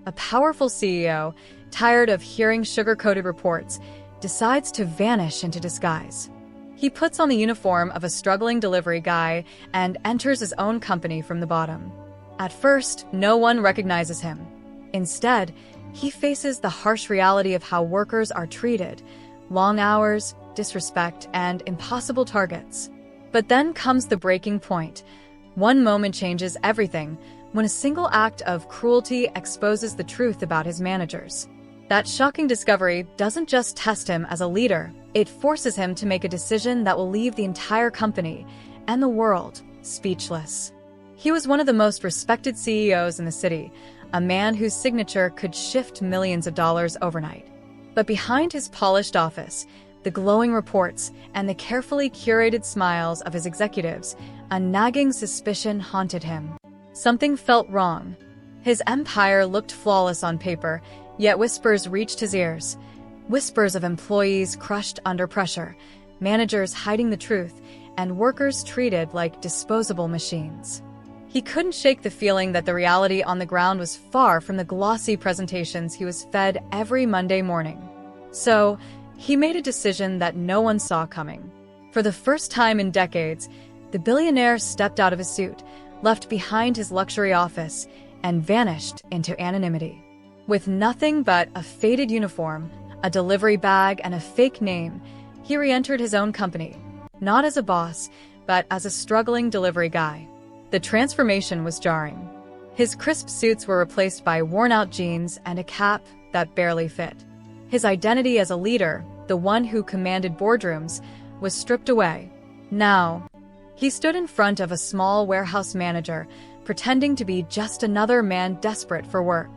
A powerful CEO, tired of hearing sugar-coated reports, decides to vanish into disguise. He puts on the uniform of a struggling delivery guy and enters his own company from the bottom. At first, no one recognizes him. Instead, he faces the harsh reality of how workers are treated: long hours, disrespect, and impossible targets. But then comes the breaking point. One moment changes everything when a single act of cruelty exposes the truth about his managers. That shocking discovery doesn't just test him as a leader, it forces him to make a decision that will leave the entire company and the world speechless. He was one of the most respected CEOs in the city, a man whose signature could shift millions of dollars overnight. But behind his polished office, the glowing reports, and the carefully curated smiles of his executives, a nagging suspicion haunted him. Something felt wrong. His empire looked flawless on paper, yet whispers reached his ears. Whispers of employees crushed under pressure, managers hiding the truth, and workers treated like disposable machines. He couldn't shake the feeling that the reality on the ground was far from the glossy presentations he was fed every Monday morning. So, he made a decision that no one saw coming. For the first time in decades, the billionaire stepped out of his suit, left behind his luxury office, and vanished into anonymity. With nothing but a faded uniform, a delivery bag, and a fake name, he re-entered his own company, not as a boss, but as a struggling delivery guy. The transformation was jarring. His crisp suits were replaced by worn-out jeans and a cap that barely fit. His identity as a leader, the one who commanded boardrooms, was stripped away. Now, he stood in front of a small warehouse manager, pretending to be just another man desperate for work.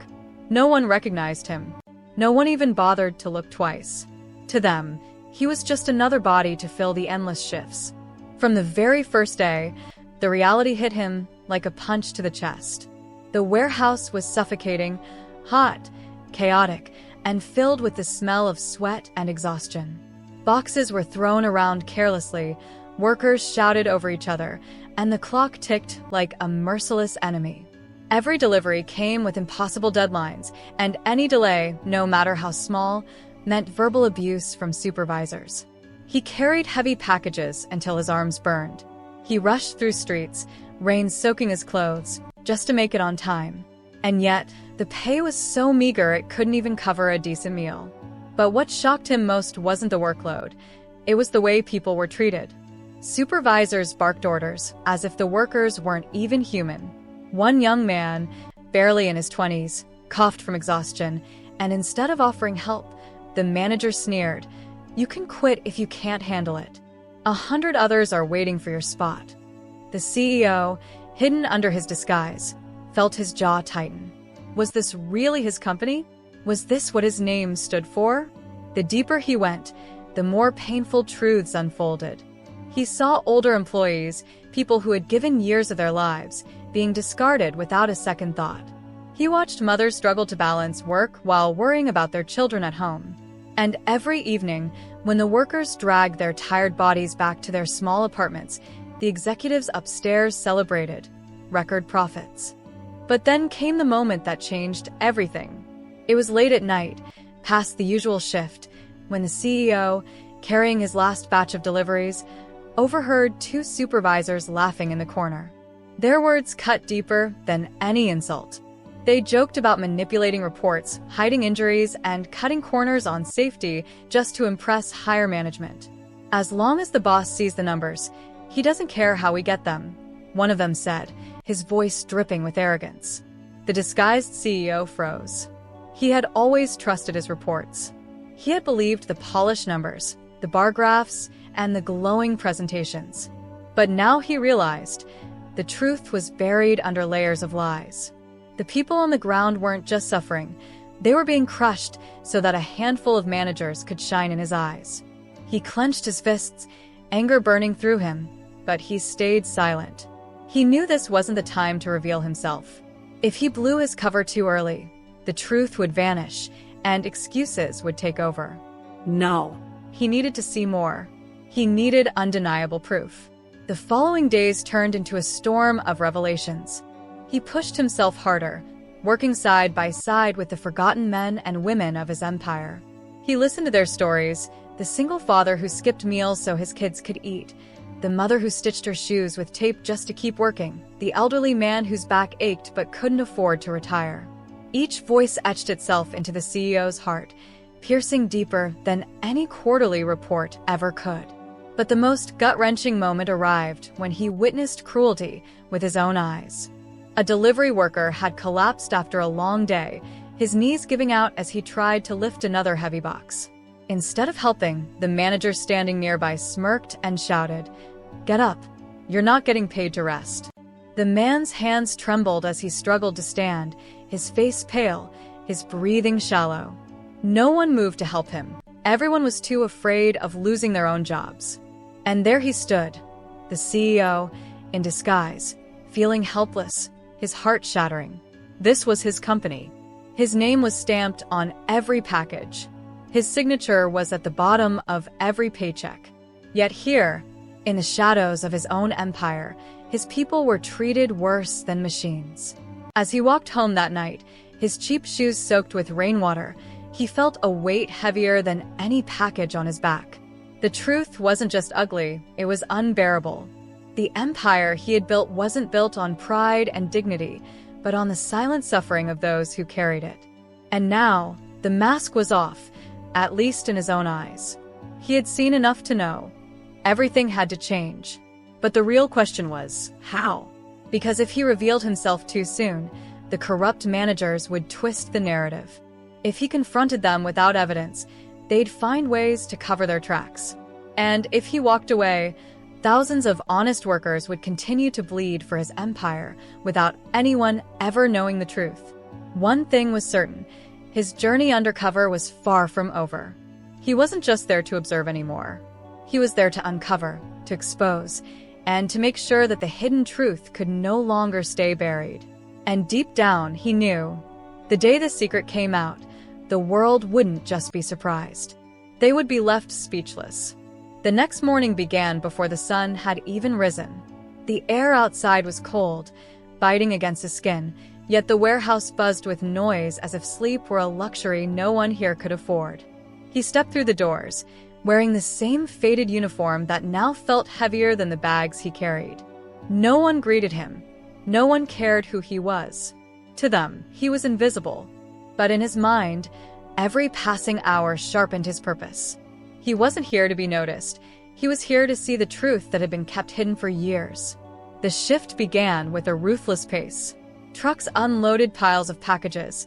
No one recognized him. No one even bothered to look twice. To them, he was just another body to fill the endless shifts. From the very first day, the reality hit him like a punch to the chest. The warehouse was suffocating, hot, chaotic, and filled with the smell of sweat and exhaustion. Boxes were thrown around carelessly, workers shouted over each other, and the clock ticked like a merciless enemy. Every delivery came with impossible deadlines, and any delay, no matter how small, meant verbal abuse from supervisors. He carried heavy packages until his arms burned. He rushed through streets, rain soaking his clothes, just to make it on time. And yet, the pay was so meager it couldn't even cover a decent meal. But what shocked him most wasn't the workload. It was the way people were treated. Supervisors barked orders, as if the workers weren't even human. One young man, barely in his 20s, coughed from exhaustion, and instead of offering help, the manager sneered, "You can quit if you can't handle it. 100 others are waiting for your spot." The CEO, hidden under his disguise, felt his jaw tighten. Was this really his company? Was this what his name stood for? The deeper he went, the more painful truths unfolded. He saw older employees, people who had given years of their lives, being discarded without a second thought. He watched mothers struggle to balance work while worrying about their children at home. And every evening, when the workers dragged their tired bodies back to their small apartments, the executives upstairs celebrated record profits. But then came the moment that changed everything. It was late at night, past the usual shift, when the CEO, carrying his last batch of deliveries, overheard two supervisors laughing in the corner. Their words cut deeper than any insult. They joked about manipulating reports, hiding injuries, and cutting corners on safety just to impress higher management. "As long as the boss sees the numbers, he doesn't care how we get them," one of them said, his voice dripping with arrogance. The disguised CEO froze. He had always trusted his reports. He had believed the polished numbers, the bar graphs, and the glowing presentations. But now he realized the truth was buried under layers of lies. The people on the ground weren't just suffering, they were being crushed so that a handful of managers could shine in his eyes. He clenched his fists, anger burning through him, but he stayed silent. He knew this wasn't the time to reveal himself. If he blew his cover too early, the truth would vanish, and excuses would take over. No. He needed to see more. He needed undeniable proof. The following days turned into a storm of revelations. He pushed himself harder, working side by side with the forgotten men and women of his empire. He listened to their stories, the single father who skipped meals so his kids could eat, the mother who stitched her shoes with tape just to keep working, the elderly man whose back ached but couldn't afford to retire. Each voice etched itself into the CEO's heart, piercing deeper than any quarterly report ever could. But the most gut-wrenching moment arrived when he witnessed cruelty with his own eyes. A delivery worker had collapsed after a long day, his knees giving out as he tried to lift another heavy box. Instead of helping, the manager standing nearby smirked and shouted, "Get up. You're not getting paid to rest." The man's hands trembled as he struggled to stand, his face pale, his breathing shallow. No one moved to help him. Everyone was too afraid of losing their own jobs. And there he stood, the CEO, in disguise, feeling helpless, his heart shattering. This was his company. His name was stamped on every package. His signature was at the bottom of every paycheck. Yet here, in the shadows of his own empire, his people were treated worse than machines. As he walked home that night, his cheap shoes soaked with rainwater, he felt a weight heavier than any package on his back. The truth wasn't just ugly, it was unbearable. The empire he had built wasn't built on pride and dignity, but on the silent suffering of those who carried it. And now, the mask was off, at least in his own eyes. He had seen enough to know. Everything had to change. But the real question was, how? Because if he revealed himself too soon, the corrupt managers would twist the narrative. If he confronted them without evidence, they'd find ways to cover their tracks. And if he walked away, thousands of honest workers would continue to bleed for his empire without anyone ever knowing the truth. One thing was certain, his journey undercover was far from over. He wasn't just there to observe anymore. He was there to uncover, to expose, and to make sure that the hidden truth could no longer stay buried. And deep down, he knew, the day the secret came out, the world wouldn't just be surprised. They would be left speechless. The next morning began before the sun had even risen. The air outside was cold, biting against his skin, yet the warehouse buzzed with noise as if sleep were a luxury no one here could afford. He stepped through the doors, wearing the same faded uniform that now felt heavier than the bags he carried. No one greeted him. No one cared who he was. To them, he was invisible. But in his mind, every passing hour sharpened his purpose. He wasn't here to be noticed. He was here to see the truth that had been kept hidden for years. The shift began with a ruthless pace. Trucks unloaded piles of packages,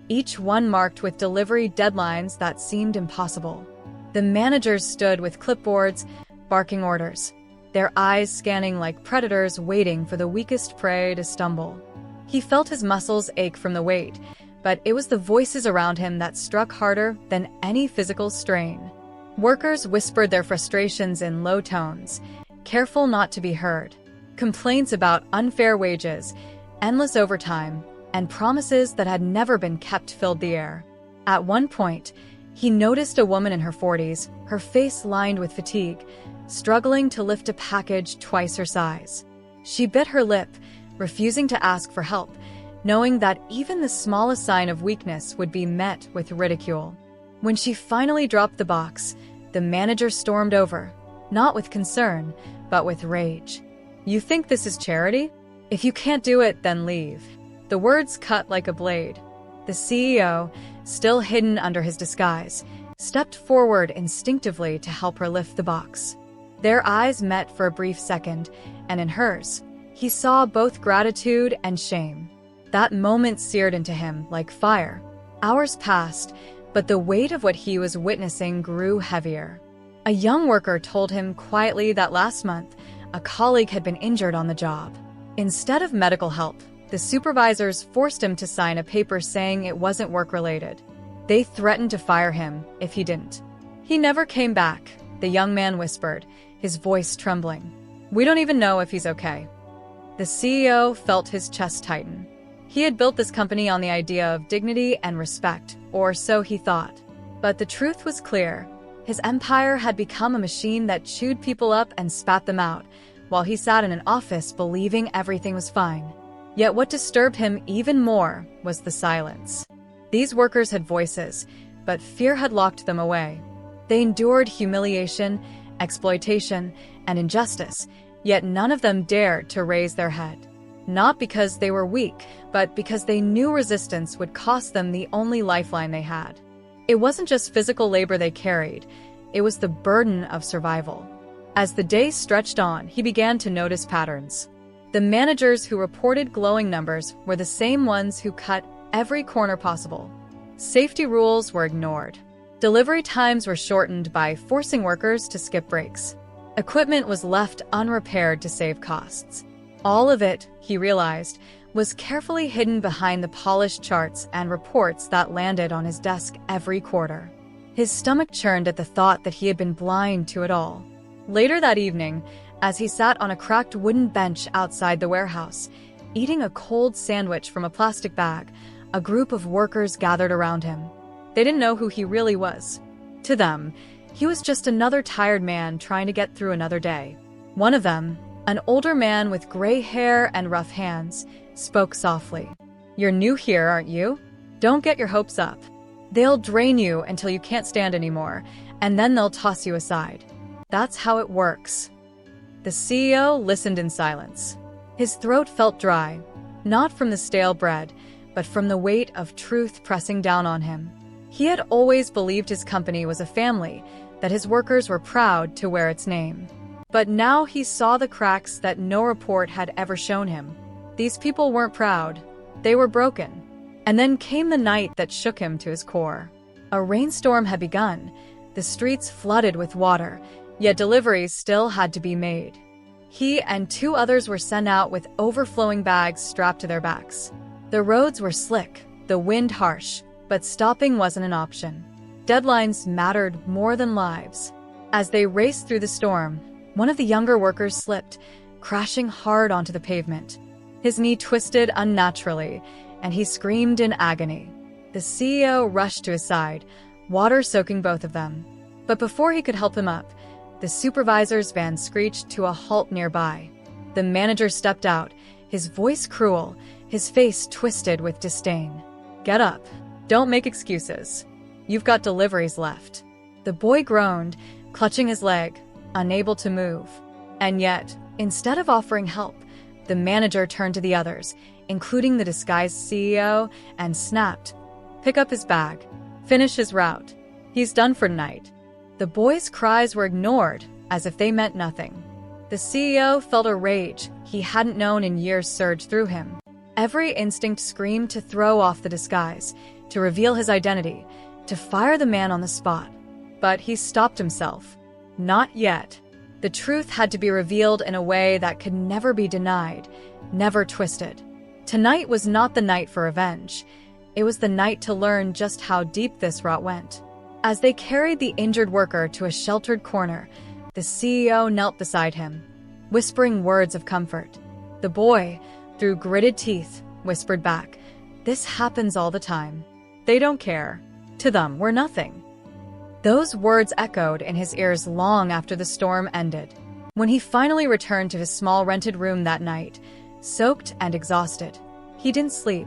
each one marked with delivery deadlines that seemed impossible. The managers stood with clipboards, barking orders, their eyes scanning like predators waiting for the weakest prey to stumble. He felt his muscles ache from the weight, but it was the voices around him that struck harder than any physical strain. Workers whispered their frustrations in low tones, careful not to be heard. Complaints about unfair wages, endless overtime, and promises that had never been kept filled the air. At one point, he noticed a woman in her 40s, her face lined with fatigue, struggling to lift a package twice her size. She bit her lip, refusing to ask for help, knowing that even the smallest sign of weakness would be met with ridicule. When she finally dropped the box, the manager stormed over, not with concern, but with rage. "You think this is charity? If you can't do it, then leave." The words cut like a blade. The CEO, still hidden under his disguise, stepped forward instinctively to help her lift the box. Their eyes met for a brief second, and in hers, he saw both gratitude and shame. That moment seared into him like fire. Hours passed, but the weight of what he was witnessing grew heavier. A young worker told him quietly that last month, a colleague had been injured on the job. Instead of medical help, the supervisors forced him to sign a paper saying it wasn't work-related. They threatened to fire him if he didn't. "He never came back," the young man whispered, his voice trembling. "We don't even know if he's okay." The CEO felt his chest tighten. He had built this company on the idea of dignity and respect, or so he thought. But the truth was clear. His empire had become a machine that chewed people up and spat them out, while he sat in an office believing everything was fine. Yet what disturbed him even more was the silence. These workers had voices, but fear had locked them away. They endured humiliation, exploitation, and injustice, yet none of them dared to raise their head. Not because they were weak, but because they knew resistance would cost them the only lifeline they had. It wasn't just physical labor they carried, it was the burden of survival. As the day stretched on, he began to notice patterns. The managers who reported glowing numbers were the same ones who cut every corner possible. Safety rules were ignored. Delivery times were shortened by forcing workers to skip breaks. Equipment was left unrepaired to save costs. All of it, he realized, was carefully hidden behind the polished charts and reports that landed on his desk every quarter. His stomach churned at the thought that he had been blind to it all. Later that evening, as he sat on a cracked wooden bench outside the warehouse, eating a cold sandwich from a plastic bag, a group of workers gathered around him. They didn't know who he really was. To them, he was just another tired man trying to get through another day. One of them, an older man with gray hair and rough hands, spoke softly. "You're new here, aren't you? Don't get your hopes up. They'll drain you until you can't stand anymore, and then they'll toss you aside. That's how it works." The CEO listened in silence. His throat felt dry, not from the stale bread, but from the weight of truth pressing down on him. He had always believed his company was a family, that his workers were proud to wear its name. But now he saw the cracks that no report had ever shown him. These people weren't proud, they were broken. And then came the night that shook him to his core. A rainstorm had begun, the streets flooded with water, yet deliveries still had to be made. He and two others were sent out with overflowing bags strapped to their backs. The roads were slick, the wind harsh, but stopping wasn't an option. Deadlines mattered more than lives. As they raced through the storm, one of the younger workers slipped, crashing hard onto the pavement. His knee twisted unnaturally, and he screamed in agony. The CEO rushed to his side, water soaking both of them. But before he could help him up, the supervisor's van screeched to a halt nearby. The manager stepped out, his voice cruel, his face twisted with disdain. "Get up. Don't make excuses. You've got deliveries left." The boy groaned, clutching his leg, unable to move. And yet, instead of offering help, the manager turned to the others, including the disguised CEO, and snapped, "Pick up his bag. Finish his route. He's done for tonight." The boy's cries were ignored, as if they meant nothing. The CEO felt a rage he hadn't known in years surge through him. Every instinct screamed to throw off the disguise, to reveal his identity, to fire the man on the spot. But he stopped himself. Not yet. The truth had to be revealed in a way that could never be denied, never twisted. Tonight was not the night for revenge. It was the night to learn just how deep this rot went. As they carried the injured worker to a sheltered corner, the CEO knelt beside him, whispering words of comfort. The boy, through gritted teeth, whispered back, "This happens all the time. They don't care. To them, we're nothing." Those words echoed in his ears long after the storm ended. When he finally returned to his small rented room that night, soaked and exhausted, he didn't sleep.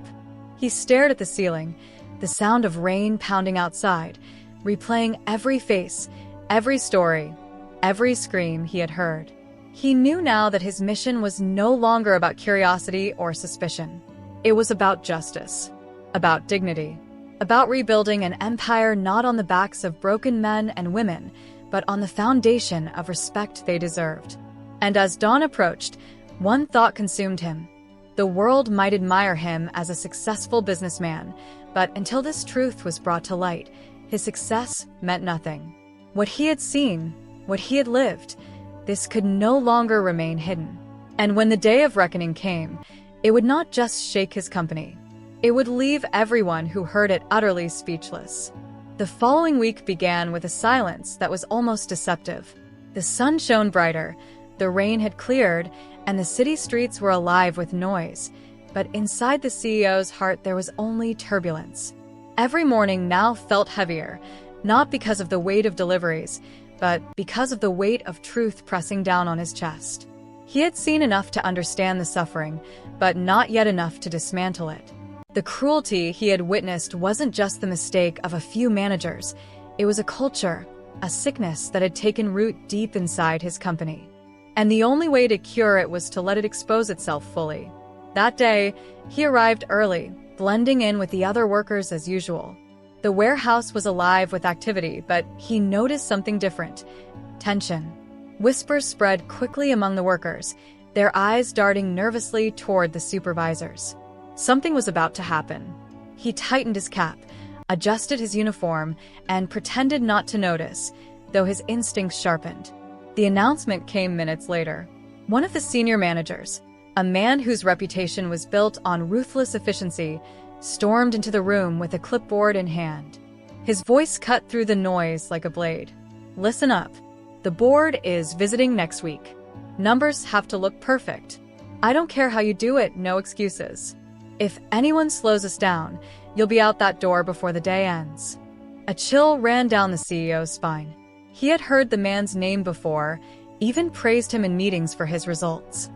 He stared at the ceiling, the sound of rain pounding outside, replaying every face, every story, every scream he had heard. He knew now that his mission was no longer about curiosity or suspicion. It was about justice, about dignity, about rebuilding an empire not on the backs of broken men and women, but on the foundation of respect they deserved. And as dawn approached, one thought consumed him. The world might admire him as a successful businessman, but until this truth was brought to light, his success meant nothing. What he had seen, what he had lived, this could no longer remain hidden. And when the day of reckoning came, it would not just shake his company. It would leave everyone who heard it utterly speechless. The following week began with a silence that was almost deceptive. The sun shone brighter, the rain had cleared, and the city streets were alive with noise. But inside the CEO's heart there was only turbulence. Every morning now felt heavier, not because of the weight of deliveries, but because of the weight of truth pressing down on his chest. He had seen enough to understand the suffering, but not yet enough to dismantle it. The cruelty he had witnessed wasn't just the mistake of a few managers. It was a culture, a sickness that had taken root deep inside his company. And the only way to cure it was to let it expose itself fully. That day, he arrived early, blending in with the other workers as usual. The warehouse was alive with activity, but he noticed something different: tension. Whispers spread quickly among the workers, their eyes darting nervously toward the supervisors. Something was about to happen. He tightened his cap, adjusted his uniform, and pretended not to notice, though his instincts sharpened. The announcement came minutes later. One of the senior managers, a man whose reputation was built on ruthless efficiency, stormed into the room with a clipboard in hand. His voice cut through the noise like a blade. "Listen up. The board is visiting next week. Numbers have to look perfect. I don't care how you do it, no excuses. If anyone slows us down, you'll be out that door before the day ends." A chill ran down the CEO's spine. He had heard the man's name before, even praised him in meetings for his results.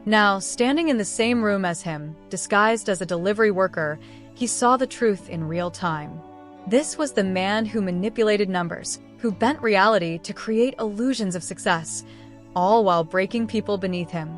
Now, standing in the same room as him, disguised as a delivery worker, he saw the truth in real time. This was the man who manipulated numbers, who bent reality to create illusions of success, all while breaking people beneath him.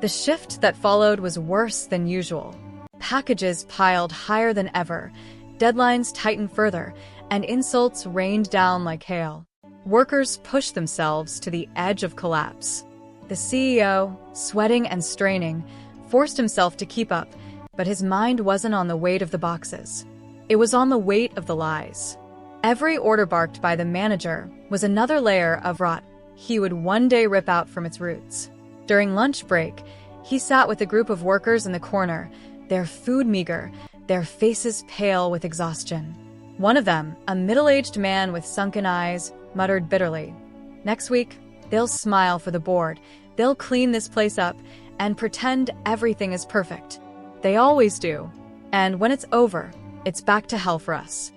The shift that followed was worse than usual. Packages piled higher than ever, deadlines tightened further, and insults rained down like hail. Workers pushed themselves to the edge of collapse. The CEO, sweating and straining, forced himself to keep up, but his mind wasn't on the weight of the boxes. It was on the weight of the lies. Every order barked by the manager was another layer of rot he would one day rip out from its roots. During lunch break, he sat with a group of workers in the corner, their food meager, their faces pale with exhaustion. One of them, a middle-aged man with sunken eyes, muttered bitterly, "Next week, they'll smile for the board, they'll clean this place up, and pretend everything is perfect. They always do. And when it's over, it's back to hell for us."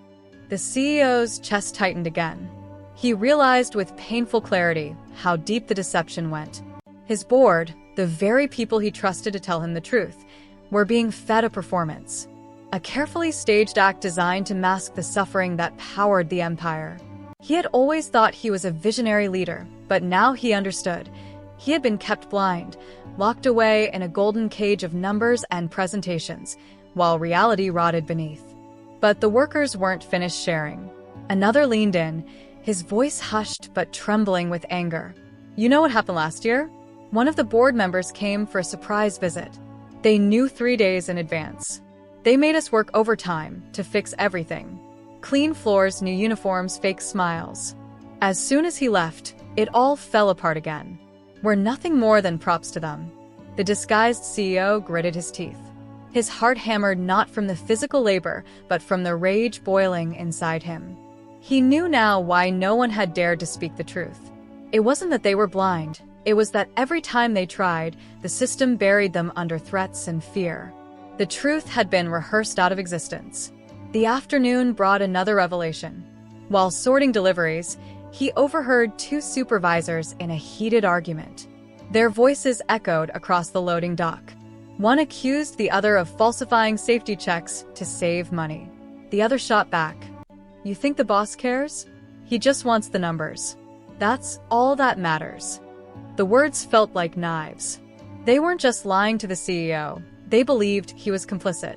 The CEO's chest tightened again. He realized with painful clarity how deep the deception went. His board, the very people he trusted to tell him the truth, were being fed a performance. A carefully staged act designed to mask the suffering that powered the empire. He had always thought he was a visionary leader, but now he understood. He had been kept blind, locked away in a golden cage of numbers and presentations, while reality rotted beneath. But the workers weren't finished sharing. Another leaned in, his voice hushed but trembling with anger. "You know what happened last year? One of the board members came for a surprise visit. They knew 3 days in advance. They made us work overtime to fix everything. Clean floors, new uniforms, fake smiles. As soon as he left, it all fell apart again. We're nothing more than props to them." The disguised CEO gritted his teeth. His heart hammered not from the physical labor, but from the rage boiling inside him. He knew now why no one had dared to speak the truth. It wasn't that they were blind. It was that every time they tried, the system buried them under threats and fear. The truth had been rehearsed out of existence. The afternoon brought another revelation. While sorting deliveries, he overheard two supervisors in a heated argument. Their voices echoed across the loading dock. One accused the other of falsifying safety checks to save money. The other shot back, "You think the boss cares? He just wants the numbers. That's all that matters." The words felt like knives. They weren't just lying to the CEO. They believed he was complicit.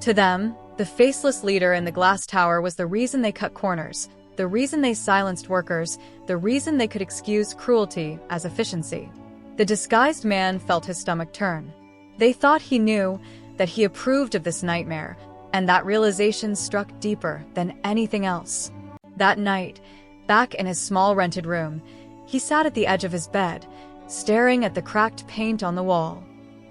To them, the faceless leader in the glass tower was the reason they cut corners, the reason they silenced workers, the reason they could excuse cruelty as efficiency. The disguised man felt his stomach turn. They thought he knew, that he approved of this nightmare, and that realization struck deeper than anything else. That night, back in his small rented room, he sat at the edge of his bed, staring at the cracked paint on the wall.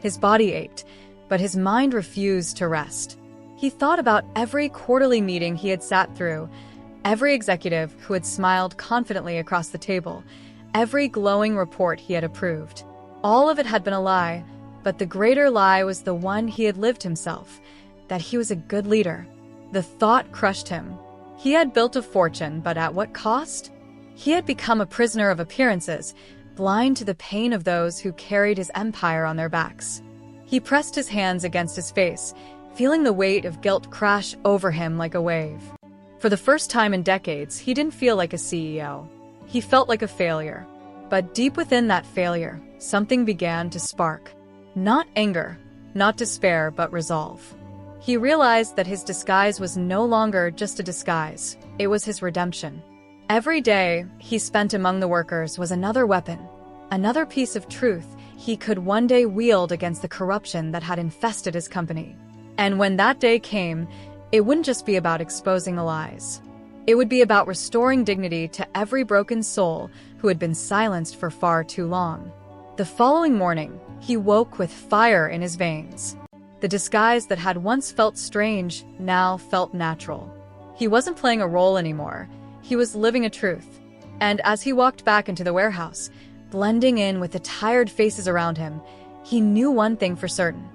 His body ached, but his mind refused to rest. He thought about every quarterly meeting he had sat through, every executive who had smiled confidently across the table, every glowing report he had approved. All of it had been a lie, but the greater lie was the one he had lived himself, that he was a good leader. The thought crushed him. He had built a fortune, but at what cost? He had become a prisoner of appearances, blind to the pain of those who carried his empire on their backs. He pressed his hands against his face, feeling the weight of guilt crash over him like a wave. For the first time in decades, he didn't feel like a CEO. He felt like a failure. But deep within that failure, something began to spark. Not anger, not despair, but resolve. He realized that his disguise was no longer just a disguise, it was his redemption. Every day he spent among the workers was another weapon, another piece of truth he could one day wield against the corruption that had infested his company. And when that day came, it wouldn't just be about exposing the lies. It would be about restoring dignity to every broken soul who had been silenced for far too long. The following morning, he woke with fire in his veins. The disguise that had once felt strange now felt natural. He wasn't playing a role anymore. He was living a truth. And as he walked back into the warehouse, blending in with the tired faces around him, he knew one thing for certain.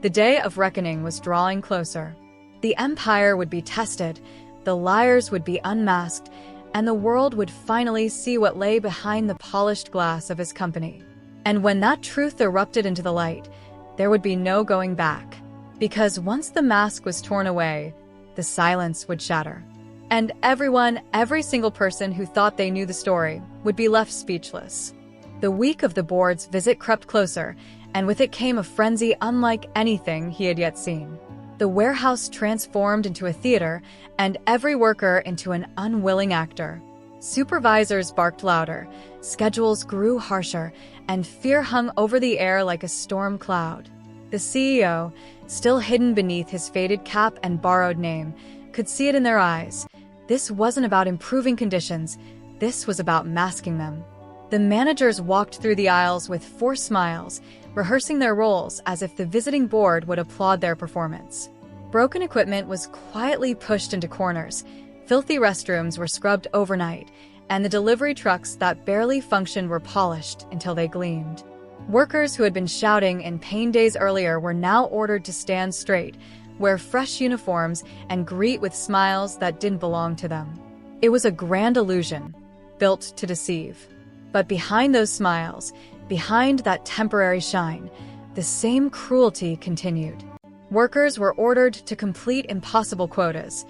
The day of reckoning was drawing closer. The empire would be tested, the liars would be unmasked, and the world would finally see what lay behind the polished glass of his company. And when that truth erupted into the light, there would be no going back. Because once the mask was torn away, the silence would shatter. And everyone, every single person who thought they knew the story, would be left speechless. The week of the board's visit crept closer, and with it came a frenzy unlike anything he had yet seen. The warehouse transformed into a theater, and every worker into an unwilling actor. Supervisors barked louder, schedules grew harsher, and fear hung over the air like a storm cloud. The CEO, still hidden beneath his faded cap and borrowed name, could see it in their eyes. This wasn't about improving conditions, this was about masking them. The managers walked through the aisles with forced smiles, rehearsing their roles as if the visiting board would applaud their performance. Broken equipment was quietly pushed into corners, filthy restrooms were scrubbed overnight, and the delivery trucks that barely functioned were polished until they gleamed. Workers who had been shouting in pain days earlier were now ordered to stand straight, wear fresh uniforms, and greet with smiles that didn't belong to them. It was a grand illusion, built to deceive. But behind those smiles, behind that temporary shine, the same cruelty continued. Workers were ordered to complete impossible quotas,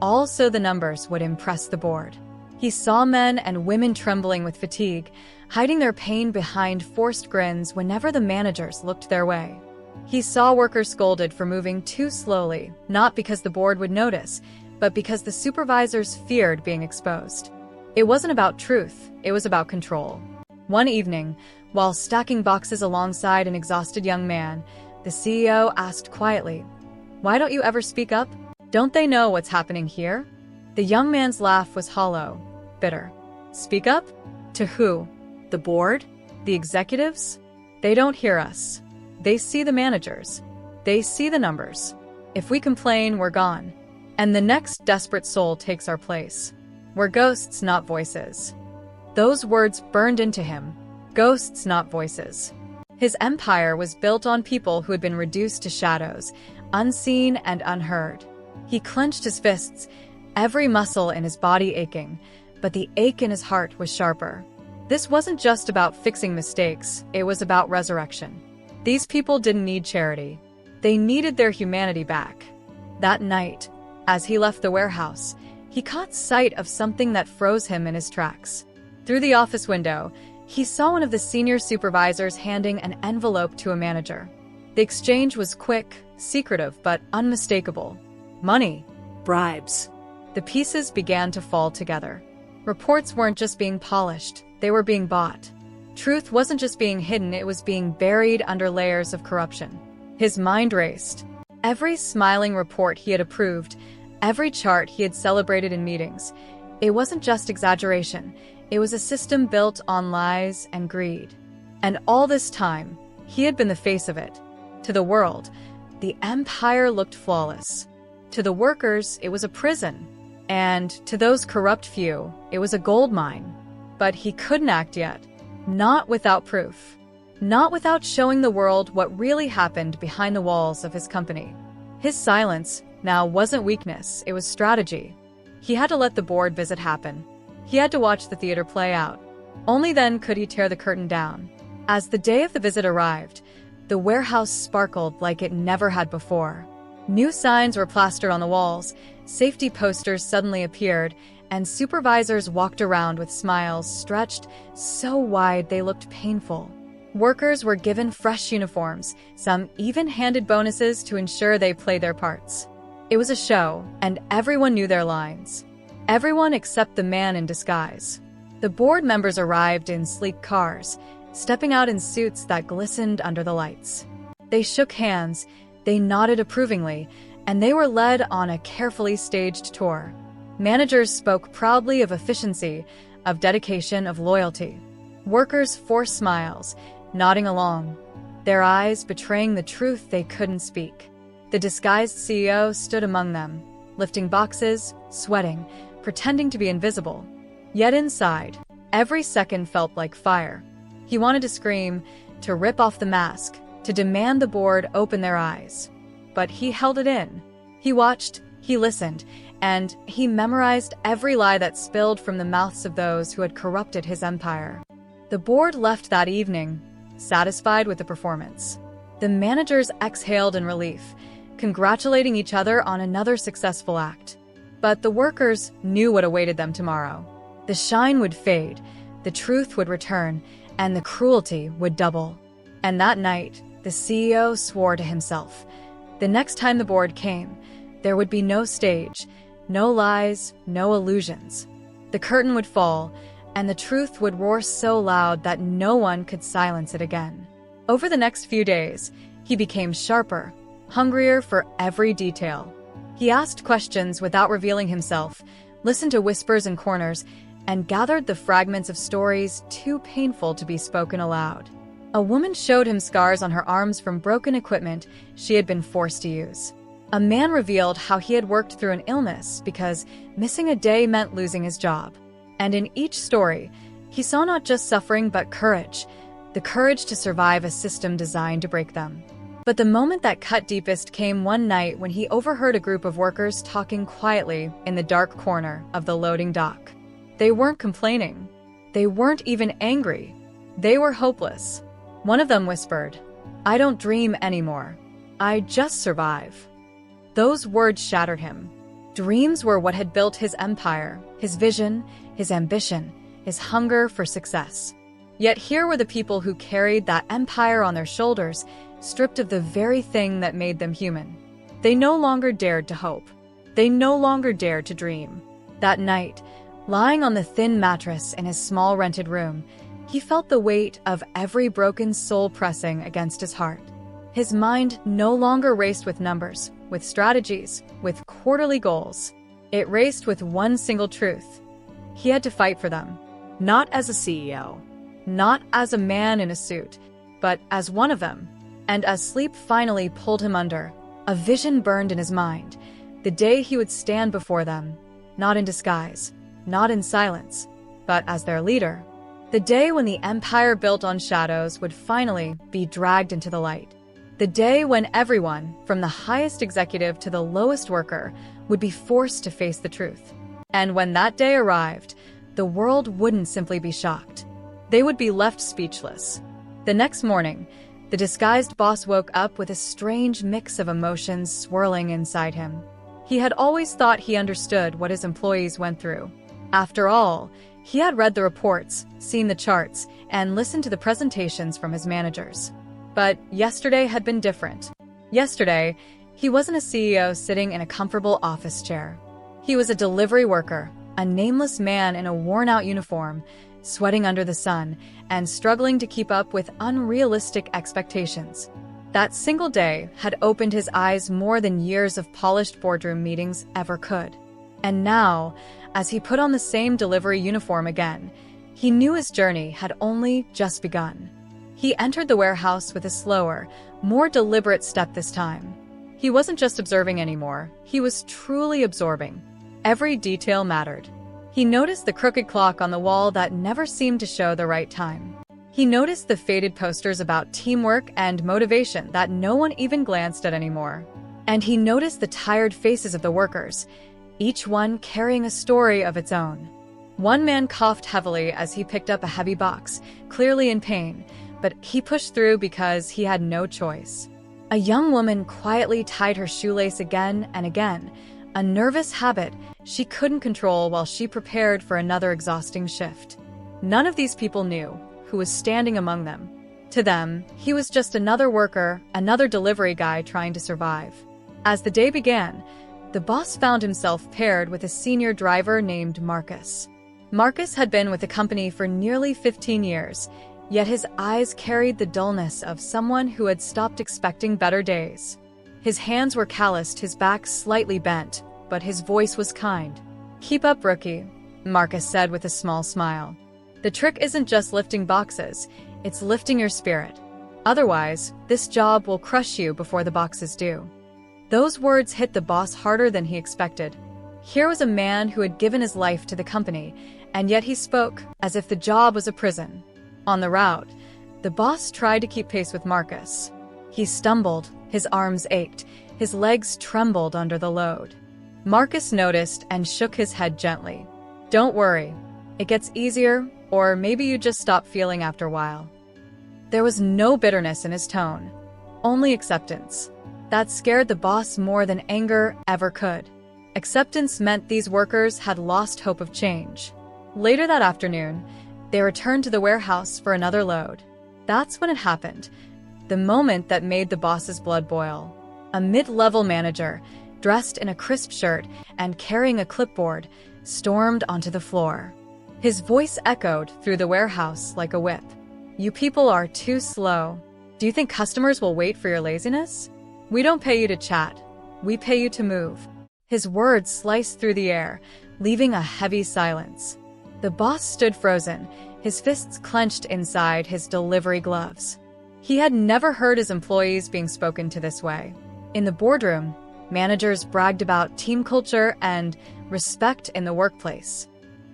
all so the numbers would impress the board. He saw men and women trembling with fatigue, hiding their pain behind forced grins whenever the managers looked their way. He saw workers scolded for moving too slowly, not because the board would notice, but because the supervisors feared being exposed. It wasn't about truth, it was about control. One evening, while stacking boxes alongside an exhausted young man, the CEO asked quietly, "Why don't you ever speak up? Don't they know what's happening here?" The young man's laugh was hollow, bitter. Speak up? To who? The board? The executives? They don't hear us. They see the managers. They see the numbers. If we complain, we're gone. And the next desperate soul takes our place. We're ghosts, not voices. Those words burned into him. Ghosts, not voices. His empire was built on people who had been reduced to shadows, unseen and unheard. He clenched his fists, every muscle in his body aching, but the ache in his heart was sharper. This wasn't just about fixing mistakes, it was about resurrection. These people didn't need charity. They needed their humanity back. That night, as he left the warehouse, he caught sight of something that froze him in his tracks. Through the office window, he saw one of the senior supervisors handing an envelope to a manager. The exchange was quick, secretive, but unmistakable. Money. Bribes. The pieces began to fall together. Reports weren't just being polished, they were being bought. Truth wasn't just being hidden, it was being buried under layers of corruption. His mind raced. Every smiling report he had approved, every chart he had celebrated in meetings, it wasn't just exaggeration, it was a system built on lies and greed. And all this time, he had been the face of it. To the world, the empire looked flawless. To the workers, it was a prison. And to those corrupt few, it was a gold mine. But he couldn't act yet. Not without proof. Not without showing the world what really happened behind the walls of his company. His silence now wasn't weakness, it was strategy. He had to let the board visit happen. He had to watch the theater play out. Only then could he tear the curtain down. As the day of the visit arrived, the warehouse sparkled like it never had before. New signs were plastered on the walls, safety posters suddenly appeared, and supervisors walked around with smiles stretched so wide they looked painful. Workers were given fresh uniforms, some even handed bonuses to ensure they played their parts. It was a show, and everyone knew their lines. Everyone except the man in disguise. The board members arrived in sleek cars, stepping out in suits that glistened under the lights. They shook hands, they nodded approvingly, and they were led on a carefully staged tour. Managers spoke proudly of efficiency, of dedication, of loyalty. Workers forced smiles, nodding along, their eyes betraying the truth they couldn't speak. The disguised CEO stood among them, lifting boxes, sweating, pretending to be invisible. Yet inside, every second felt like fire. He wanted to scream, to rip off the mask, to demand the board open their eyes. But he held it in. He watched, he listened, and he memorized every lie that spilled from the mouths of those who had corrupted his empire. The board left that evening, satisfied with the performance. The managers exhaled in relief, congratulating each other on another successful act. But the workers knew what awaited them tomorrow. The shine would fade, the truth would return, and the cruelty would double. And that night, the CEO swore to himself. The next time the board came, there would be no stage, no lies, no illusions. The curtain would fall, and the truth would roar so loud that no one could silence it again. Over the next few days, he became sharper, hungrier for every detail. He asked questions without revealing himself, listened to whispers in corners, and gathered the fragments of stories too painful to be spoken aloud. A woman showed him scars on her arms from broken equipment she had been forced to use. A man revealed how he had worked through an illness because missing a day meant losing his job. And in each story, he saw not just suffering but courage, the courage to survive a system designed to break them. But the moment that cut deepest came one night when he overheard a group of workers talking quietly in the dark corner of the loading dock. They weren't complaining. They weren't even angry. They were hopeless. One of them whispered, "I don't dream anymore. I just survive." Those words shattered him. Dreams were what had built his empire, his vision, his ambition, his hunger for success. Yet here were the people who carried that empire on their shoulders, stripped of the very thing that made them human. They no longer dared to hope. They no longer dared to dream. That night, lying on the thin mattress in his small rented room, he felt the weight of every broken soul pressing against his heart. His mind no longer raced with numbers, with strategies, with quarterly goals. It raced with one single truth. He had to fight for them. Not as a CEO, not as a man in a suit, but as one of them. And as sleep finally pulled him under, a vision burned in his mind. The day he would stand before them, not in disguise, not in silence, but as their leader. The day when the empire built on shadows would finally be dragged into the light. The day when everyone, from the highest executive to the lowest worker, would be forced to face the truth. And when that day arrived, the world wouldn't simply be shocked. They would be left speechless. The next morning, the disguised boss woke up with a strange mix of emotions swirling inside him. He had always thought he understood what his employees went through. After all, he had read the reports, seen the charts, and listened to the presentations from his managers. But yesterday had been different. Yesterday, he wasn't a CEO sitting in a comfortable office chair. He was a delivery worker, a nameless man in a worn-out uniform, sweating under the sun and struggling to keep up with unrealistic expectations. That single day had opened his eyes more than years of polished boardroom meetings ever could. And now, as he put on the same delivery uniform again, he knew his journey had only just begun. He entered the warehouse with a slower, more deliberate step this time. He wasn't just observing anymore, he was truly absorbing. Every detail mattered. He noticed the crooked clock on the wall that never seemed to show the right time. He noticed the faded posters about teamwork and motivation that no one even glanced at anymore. And he noticed the tired faces of the workers, each one carrying a story of its own. One man coughed heavily as he picked up a heavy box, clearly in pain, but he pushed through because he had no choice. A young woman quietly tied her shoelace again and again, a nervous habit she couldn't control while she prepared for another exhausting shift. None of these people knew who was standing among them. To them, he was just another worker, another delivery guy trying to survive. As the day began, the boss found himself paired with a senior driver named Marcus. Marcus had been with the company for nearly 15 years, yet his eyes carried the dullness of someone who had stopped expecting better days. His hands were calloused, his back slightly bent, but his voice was kind. "Keep up, rookie," Marcus said with a small smile. "The trick isn't just lifting boxes, it's lifting your spirit. Otherwise, this job will crush you before the boxes do." Those words hit the boss harder than he expected. Here was a man who had given his life to the company, and yet he spoke as if the job was a prison. On the route, the boss tried to keep pace with Marcus. He stumbled, his arms ached, his legs trembled under the load. Marcus noticed and shook his head gently. "Don't worry, it gets easier, or maybe you just stop feeling after a while." There was no bitterness in his tone, only acceptance. That scared the boss more than anger ever could. Acceptance meant these workers had lost hope of change. Later that afternoon, they returned to the warehouse for another load. That's when it happened, the moment that made the boss's blood boil. A mid-level manager, dressed in a crisp shirt and carrying a clipboard, stormed onto the floor. His voice echoed through the warehouse like a whip. "You people are too slow. Do you think customers will wait for your laziness? We don't pay you to chat. We pay you to move." His words sliced through the air, leaving a heavy silence. The boss stood frozen, his fists clenched inside his delivery gloves. He had never heard his employees being spoken to this way. In the boardroom, managers bragged about team culture and respect in the workplace.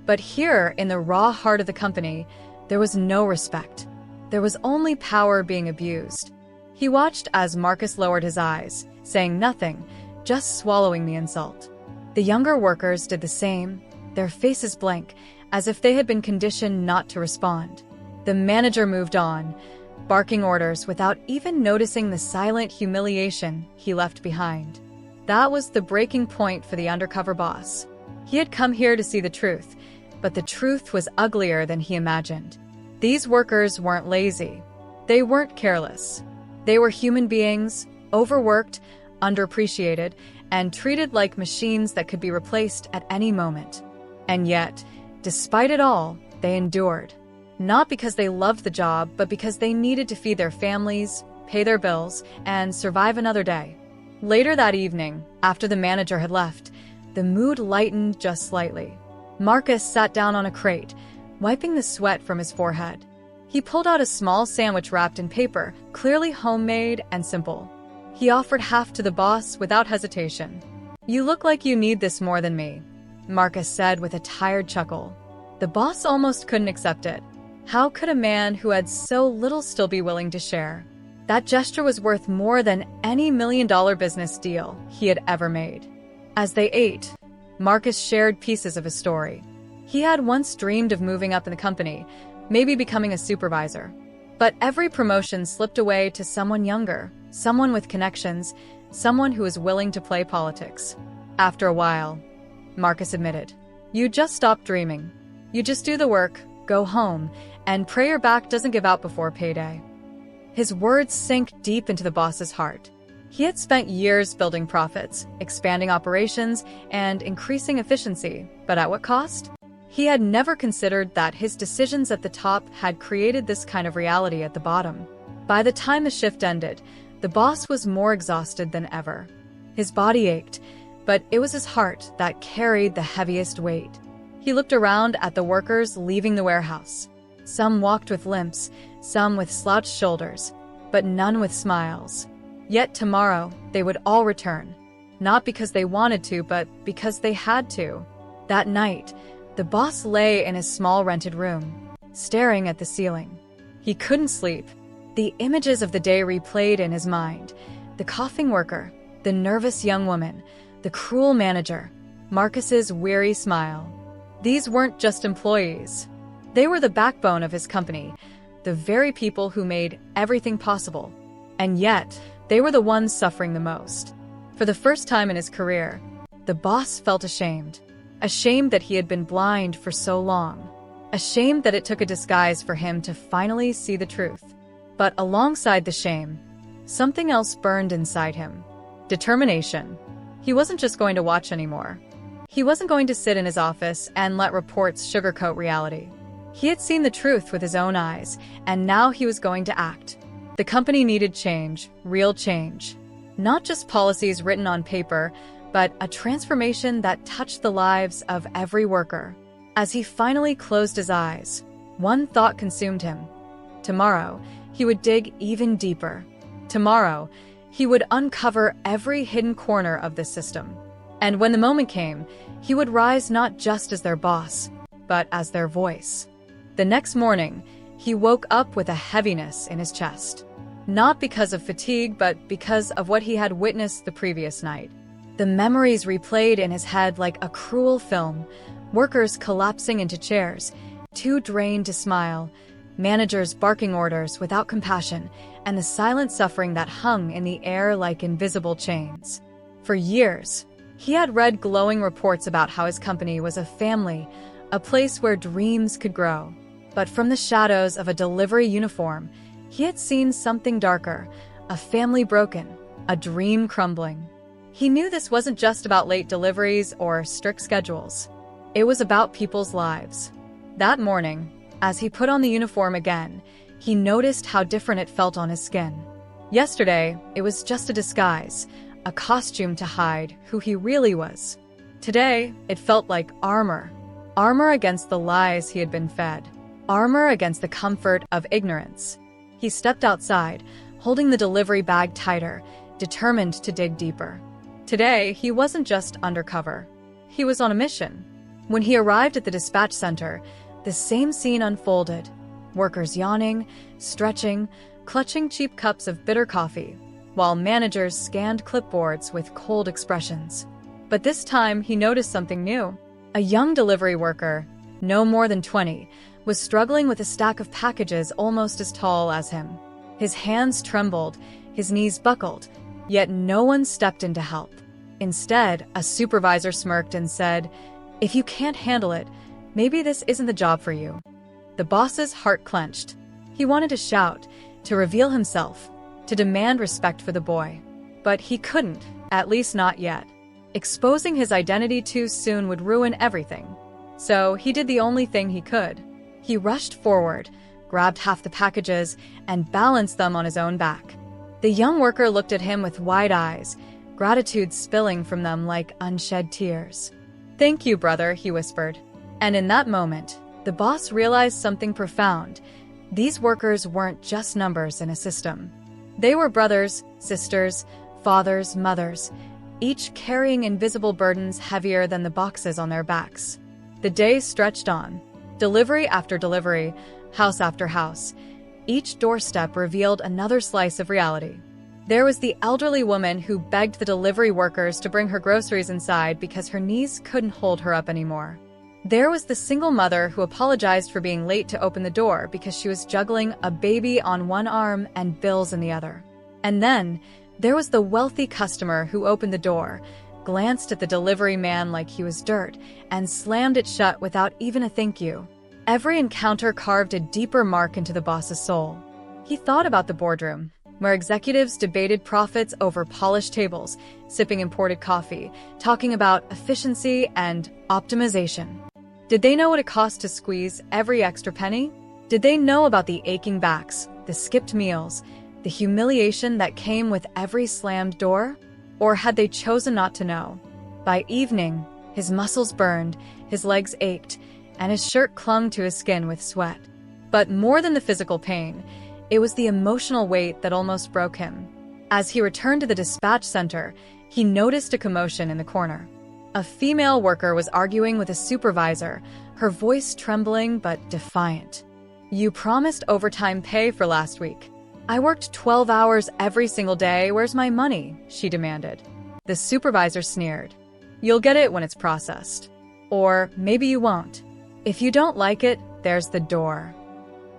But here, in the raw heart of the company, there was no respect. There was only power being abused. He watched as Marcus lowered his eyes, saying nothing, just swallowing the insult. The younger workers did the same, their faces blank, as if they had been conditioned not to respond. The manager moved on, barking orders without even noticing the silent humiliation he left behind. That was the breaking point for the undercover boss. He had come here to see the truth, but the truth was uglier than he imagined. These workers weren't lazy. They weren't careless. They were human beings, overworked, underappreciated, and treated like machines that could be replaced at any moment. And yet, despite it all, they endured. Not because they loved the job, but because they needed to feed their families, pay their bills, and survive another day. Later that evening, after the manager had left, the mood lightened just slightly. Marcus sat down on a crate, wiping the sweat from his forehead. He pulled out a small sandwich wrapped in paper, clearly homemade and simple. He offered half to the boss without hesitation. "You look like you need this more than me," Marcus said with a tired chuckle. The boss almost couldn't accept it. How could a man who had so little still be willing to share? That gesture was worth more than any million-dollar business deal he had ever made. As they ate, Marcus shared pieces of his story. He had once dreamed of moving up in the company, maybe becoming a supervisor. But every promotion slipped away to someone younger, someone with connections, someone who was willing to play politics. After a while, Marcus admitted, "You just stop dreaming. You just do the work, go home, and pray your back doesn't give out before payday." His words sank deep into the boss's heart. He had spent years building profits, expanding operations, and increasing efficiency, but at what cost? He had never considered that his decisions at the top had created this kind of reality at the bottom. By the time the shift ended, the boss was more exhausted than ever. His body ached, but it was his heart that carried the heaviest weight. He looked around at the workers leaving the warehouse. Some walked with limps, some with slouched shoulders, but none with smiles. Yet tomorrow, they would all return. Not because they wanted to, but because they had to. That night, the boss lay in his small rented room, staring at the ceiling. He couldn't sleep. The images of the day replayed in his mind. The coughing worker, the nervous young woman, the cruel manager, Marcus's weary smile. These weren't just employees. They were the backbone of his company, the very people who made everything possible. And yet, they were the ones suffering the most. For the first time in his career, the boss felt ashamed. Ashamed that he had been blind for so long. Ashamed that it took a disguise for him to finally see the truth. But alongside the shame, something else burned inside him. Determination. He wasn't just going to watch anymore. He wasn't going to sit in his office and let reports sugarcoat reality. He had seen the truth with his own eyes, and now he was going to act. The company needed change, real change. Not just policies written on paper, but a transformation that touched the lives of every worker. As he finally closed his eyes, one thought consumed him. Tomorrow, he would dig even deeper. Tomorrow, he would uncover every hidden corner of this system. And when the moment came, he would rise not just as their boss, but as their voice. The next morning, he woke up with a heaviness in his chest. Not because of fatigue, but because of what he had witnessed the previous night. The memories replayed in his head like a cruel film, workers collapsing into chairs, too drained to smile, managers barking orders without compassion, and the silent suffering that hung in the air like invisible chains. For years, he had read glowing reports about how his company was a family, a place where dreams could grow. But from the shadows of a delivery uniform, he had seen something darker, a family broken, a dream crumbling. He knew this wasn't just about late deliveries or strict schedules. It was about people's lives. That morning, as he put on the uniform again, he noticed how different it felt on his skin. Yesterday, it was just a disguise, a costume to hide who he really was. Today, it felt like armor. Armor against the lies he had been fed. Armor against the comfort of ignorance. He stepped outside, holding the delivery bag tighter, determined to dig deeper. Today, he wasn't just undercover. He was on a mission. When he arrived at the dispatch center, the same scene unfolded. Workers yawning, stretching, clutching cheap cups of bitter coffee, while managers scanned clipboards with cold expressions. But this time, he noticed something new. A young delivery worker, no more than 20, was struggling with a stack of packages almost as tall as him. His hands trembled, his knees buckled, yet no one stepped in to help. Instead, a supervisor smirked and said, "If you can't handle it, maybe this isn't the job for you." The boss's heart clenched. He wanted to shout, to reveal himself, to demand respect for the boy. But he couldn't, at least not yet. Exposing his identity too soon would ruin everything. So he did the only thing he could. He rushed forward, grabbed half the packages, and balanced them on his own back. The young worker looked at him with wide eyes, gratitude spilling from them like unshed tears. "Thank you, brother," he whispered. And in that moment, the boss realized something profound. These workers weren't just numbers in a system. They were brothers, sisters, fathers, mothers, each carrying invisible burdens heavier than the boxes on their backs. The day stretched on. Delivery after delivery, house after house. Each doorstep revealed another slice of reality. There was the elderly woman who begged the delivery workers to bring her groceries inside because her knees couldn't hold her up anymore. There was the single mother who apologized for being late to open the door because she was juggling a baby on one arm and bills in the other. And then, there was the wealthy customer who opened the door, glanced at the delivery man like he was dirt, and slammed it shut without even a thank you. Every encounter carved a deeper mark into the boss's soul. He thought about the boardroom, where executives debated profits over polished tables, sipping imported coffee, talking about efficiency and optimization. Did they know what it cost to squeeze every extra penny? Did they know about the aching backs, the skipped meals, the humiliation that came with every slammed door? Or had they chosen not to know? By evening, his muscles burned, his legs ached, and his shirt clung to his skin with sweat. But more than the physical pain, it was the emotional weight that almost broke him. As he returned to the dispatch center, he noticed a commotion in the corner. A female worker was arguing with a supervisor, her voice trembling but defiant. "You promised overtime pay for last week. I worked 12 hours every single day. Where's my money?" she demanded. The supervisor sneered. "You'll get it when it's processed." Or maybe you won't. If you don't like it, there's the door.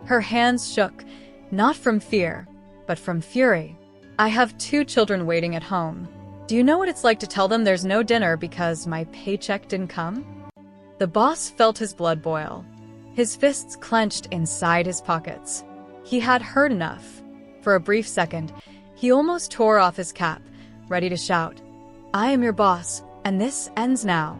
Her hands shook, not from fear, but from fury. I have 2 children waiting at home. Do you know what it's like to tell them there's no dinner because my paycheck didn't come? The boss felt his blood boil. His fists clenched inside his pockets. He had heard enough. For a brief second, he almost tore off his cap, ready to shout, "I am your boss, and this ends now."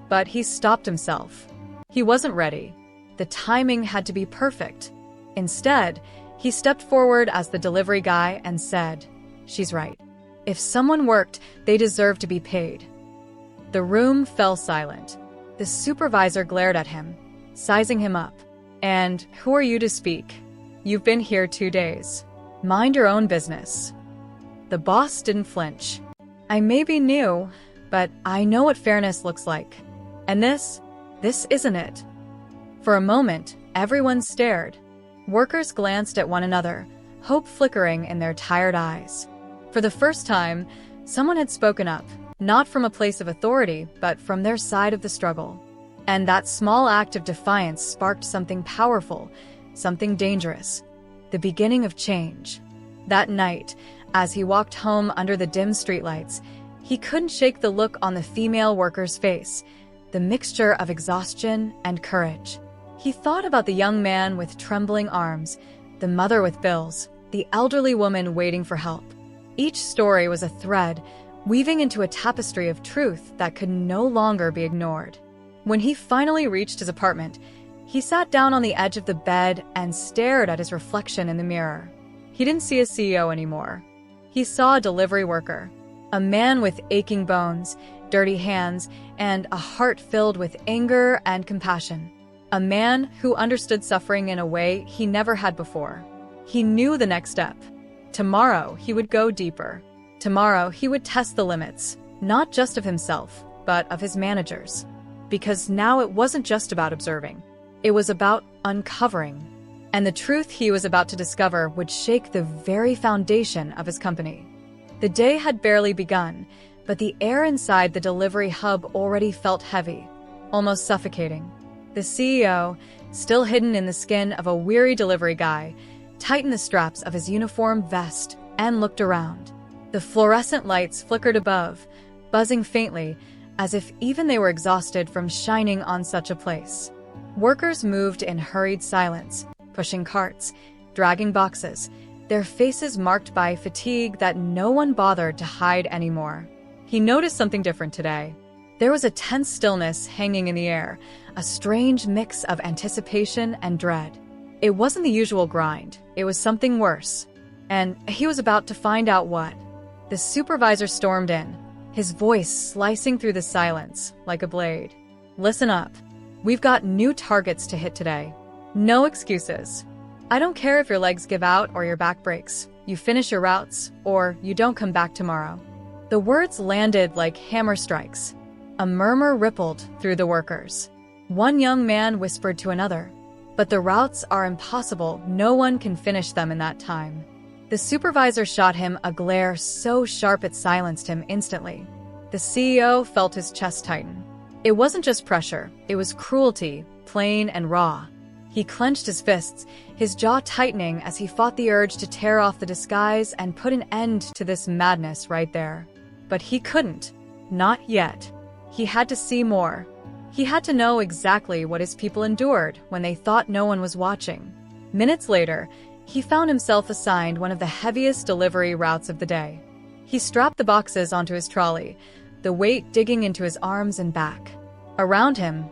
But he stopped himself. He wasn't ready. The timing had to be perfect. Instead, he stepped forward as the delivery guy and said, "She's right. If someone worked, they deserve to be paid." The room fell silent. The supervisor glared at him, sizing him up. "And who are you to speak? You've been here 2 days. Mind your own business." The boss didn't flinch. "I may be new, but I know what fairness looks like. And this isn't it." For a moment, everyone stared. Workers glanced at one another, hope flickering in their tired eyes. For the first time, someone had spoken up, not from a place of authority, but from their side of the struggle. And that small act of defiance sparked something powerful, something dangerous, the beginning of change. That night, as he walked home under the dim streetlights, he couldn't shake the look on the female worker's face, the mixture of exhaustion and courage. He thought about the young man with trembling arms, the mother with bills, the elderly woman waiting for help. Each story was a thread, weaving into a tapestry of truth that could no longer be ignored. When he finally reached his apartment, he sat down on the edge of the bed and stared at his reflection in the mirror. He didn't see a CEO anymore. He saw a delivery worker, a man with aching bones, dirty hands, and a heart filled with anger and compassion. A man who understood suffering in a way he never had before. He knew the next step. Tomorrow, he would go deeper. Tomorrow, he would test the limits, not just of himself, but of his managers. Because now it wasn't just about observing. It was about uncovering. And the truth he was about to discover would shake the very foundation of his company. The day had barely begun, but the air inside the delivery hub already felt heavy, almost suffocating. The CEO, still hidden in the skin of a weary delivery guy, tightened the straps of his uniform vest and looked around. The fluorescent lights flickered above, buzzing faintly, as if even they were exhausted from shining on such a place. Workers moved in hurried silence, pushing carts, dragging boxes, their faces marked by fatigue that no one bothered to hide anymore. He noticed something different today. There was a tense stillness hanging in the air, a strange mix of anticipation and dread. It wasn't the usual grind, it was something worse. And he was about to find out what. The supervisor stormed in, his voice slicing through the silence like a blade. "Listen up. We've got new targets to hit today. No excuses. I don't care if your legs give out or your back breaks. You finish your routes, or you don't come back tomorrow." The words landed like hammer strikes. A murmur rippled through the workers. One young man whispered to another, "But the routes are impossible. No one can finish them in that time." The supervisor shot him a glare so sharp it silenced him instantly. The CEO felt his chest tighten. It wasn't just pressure, it was cruelty, plain and raw. He clenched his fists, his jaw tightening as he fought the urge to tear off the disguise and put an end to this madness right there. But he couldn't. Not yet. He had to see more. He had to know exactly what his people endured when they thought no one was watching. Minutes later, he found himself assigned one of the heaviest delivery routes of the day. He strapped the boxes onto his trolley, the weight digging into his arms and back. Around him,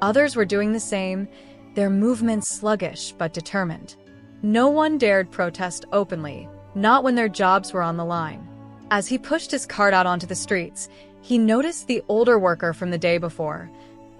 others were doing the same, their movements sluggish but determined. No one dared protest openly, not when their jobs were on the line. As he pushed his cart out onto the streets, he noticed the older worker from the day before,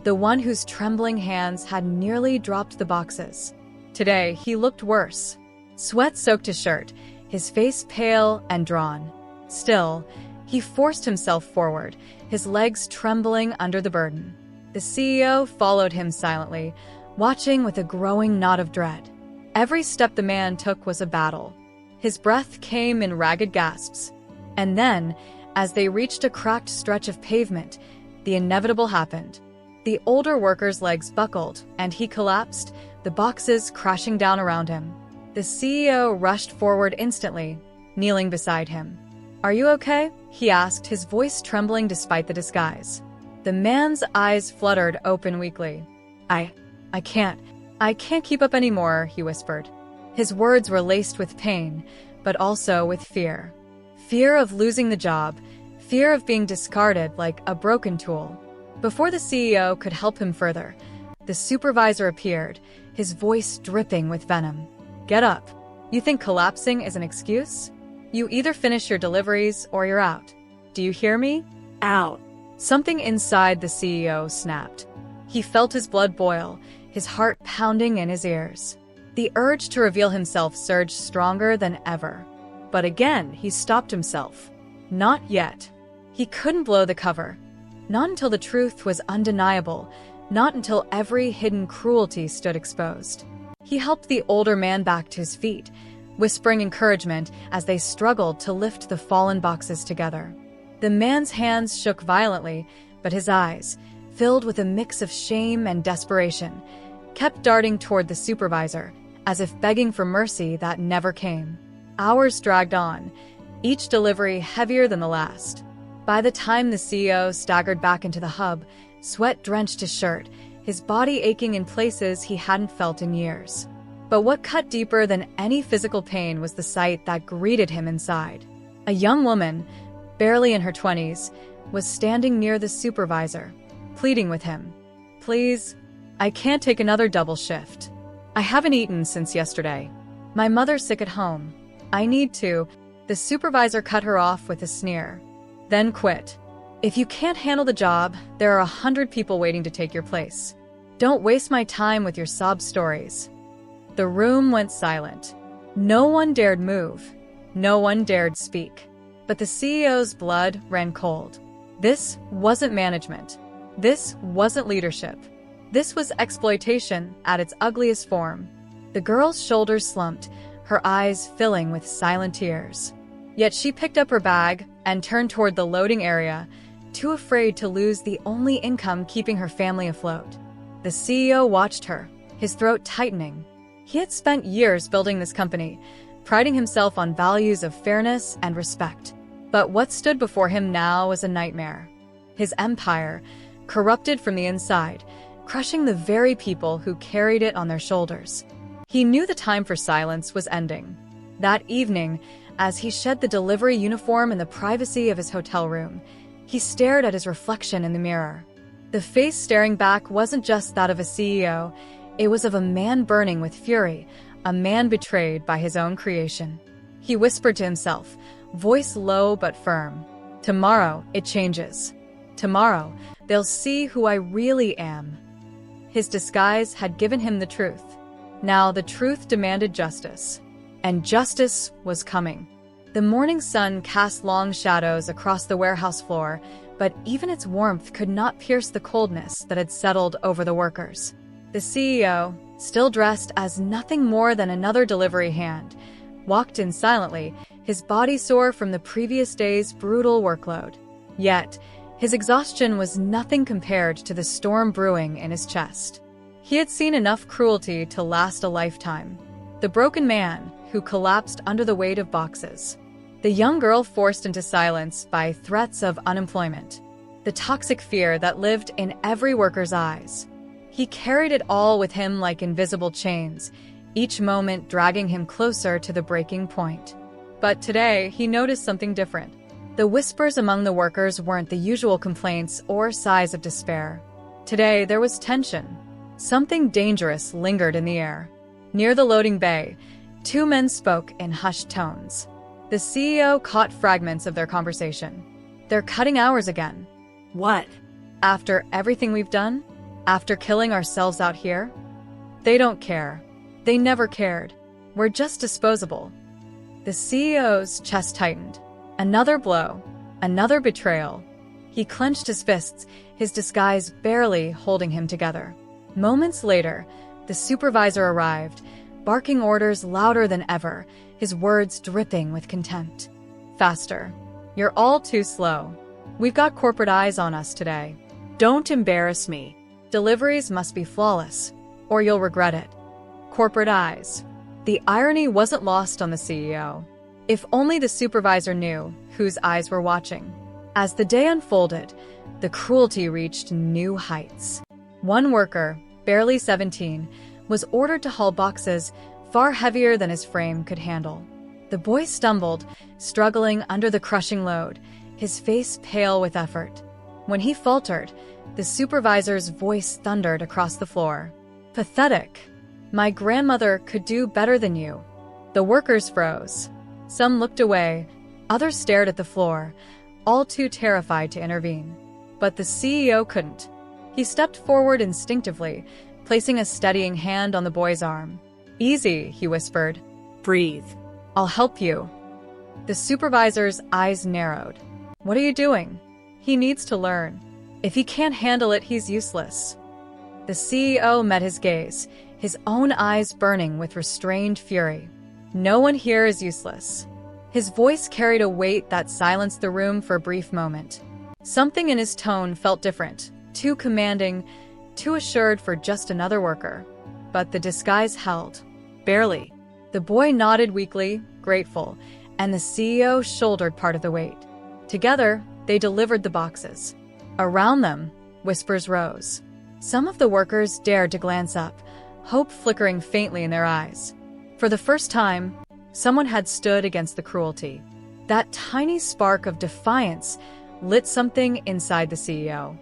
the one whose trembling hands had nearly dropped the boxes. Today, he looked worse. Sweat soaked his shirt, his face pale and drawn. Still, he forced himself forward, his legs trembling under the burden. The CEO followed him silently, watching with a growing knot of dread. Every step the man took was a battle. His breath came in ragged gasps. And then, as they reached a cracked stretch of pavement, the inevitable happened. The older worker's legs buckled, and he collapsed, the boxes crashing down around him. The CEO rushed forward instantly, kneeling beside him. "Are you okay?" he asked, his voice trembling despite the disguise. The man's eyes fluttered open weakly. I can't keep up anymore," he whispered. His words were laced with pain, but also with fear. Fear of losing the job, fear of being discarded like a broken tool. Before the CEO could help him further, the supervisor appeared, his voice dripping with venom. "Get up. You think collapsing is an excuse? You either finish your deliveries or you're out. Do you hear me? Out." Something inside the CEO snapped. He felt his blood boil, his heart pounding in his ears. The urge to reveal himself surged stronger than ever. But again, he stopped himself. Not yet. He couldn't blow the cover. Not until the truth was undeniable, not until every hidden cruelty stood exposed. He helped the older man back to his feet, whispering encouragement as they struggled to lift the fallen boxes together. The man's hands shook violently, but his eyes, filled with a mix of shame and desperation, kept darting toward the supervisor, as if begging for mercy that never came. Hours dragged on, each delivery heavier than the last. By the time the CEO staggered back into the hub, sweat drenched his shirt, his body aching in places he hadn't felt in years. But what cut deeper than any physical pain was the sight that greeted him inside. A young woman, barely in her 20s, was standing near the supervisor, pleading with him. "Please, I can't take another double shift. I haven't eaten since yesterday. My mother's sick at home. I need to." The supervisor cut her off with a sneer. "Then quit. If you can't handle the job, there are 100 people waiting to take your place. Don't waste my time with your sob stories." The room went silent. No one dared move. No one dared speak. But the CEO's blood ran cold. This wasn't management. This wasn't leadership. This was exploitation at its ugliest form. The girl's shoulders slumped, her eyes filling with silent tears. Yet she picked up her bag and turned toward the loading area, too afraid to lose the only income keeping her family afloat. The CEO watched her, his throat tightening. He had spent years building this company, priding himself on values of fairness and respect. But what stood before him now was a nightmare. His empire, corrupted from the inside, crushing the very people who carried it on their shoulders. He knew the time for silence was ending. That evening, as he shed the delivery uniform in the privacy of his hotel room, he stared at his reflection in the mirror. The face staring back wasn't just that of a CEO, it was of a man burning with fury, a man betrayed by his own creation. He whispered to himself, voice low but firm, "Tomorrow, it changes. Tomorrow, they'll see who I really am." His disguise had given him the truth. Now the truth demanded justice. And justice was coming. The morning sun cast long shadows across the warehouse floor, but even its warmth could not pierce the coldness that had settled over the workers. The CEO, still dressed as nothing more than another delivery hand, walked in silently, his body sore from the previous day's brutal workload. Yet, his exhaustion was nothing compared to the storm brewing in his chest. He had seen enough cruelty to last a lifetime. The broken man who collapsed under the weight of boxes. The young girl forced into silence by threats of unemployment. The toxic fear that lived in every worker's eyes. He carried it all with him like invisible chains, each moment dragging him closer to the breaking point. But today, he noticed something different. The whispers among the workers weren't the usual complaints or sighs of despair. Today, there was tension. Something dangerous lingered in the air. Near the loading bay, two men spoke in hushed tones. The CEO caught fragments of their conversation. "They're cutting hours again." "What? After everything we've done? After killing ourselves out here? They don't care. They never cared. We're just disposable." The CEO's chest tightened. Another blow. Another betrayal. He clenched his fists, his disguise barely holding him together. Moments later, the supervisor arrived, barking orders louder than ever, his words dripping with contempt. "Faster. You're all too slow. We've got corporate eyes on us today. Don't embarrass me." Deliveries must be flawless, or you'll regret it. Corporate eyes. The irony wasn't lost on the CEO. If only the supervisor knew whose eyes were watching. As the day unfolded, the cruelty reached new heights. One worker, barely 17, was ordered to haul boxes far heavier than his frame could handle. The boy stumbled, struggling under the crushing load, his face pale with effort. When he faltered, the supervisor's voice thundered across the floor. "Pathetic. My grandmother could do better than you." The workers froze. Some looked away, others stared at the floor, all too terrified to intervene. But the CEO couldn't. He stepped forward instinctively, placing a steadying hand on the boy's arm. "Easy," he whispered. "Breathe. I'll help you." The supervisor's eyes narrowed. "What are you doing? He needs to learn. If he can't handle it, he's useless." The CEO met his gaze, his own eyes burning with restrained fury. "No one here is useless." His voice carried a weight that silenced the room for a brief moment. Something in his tone felt different, too commanding, too assured for just another worker. But the disguise held. Barely. The boy nodded weakly, grateful, and the CEO shouldered part of the weight. Together, they delivered the boxes. Around them, whispers rose. Some of the workers dared to glance up, hope flickering faintly in their eyes. For the first time, someone had stood against the cruelty. That tiny spark of defiance lit something inside the CEO.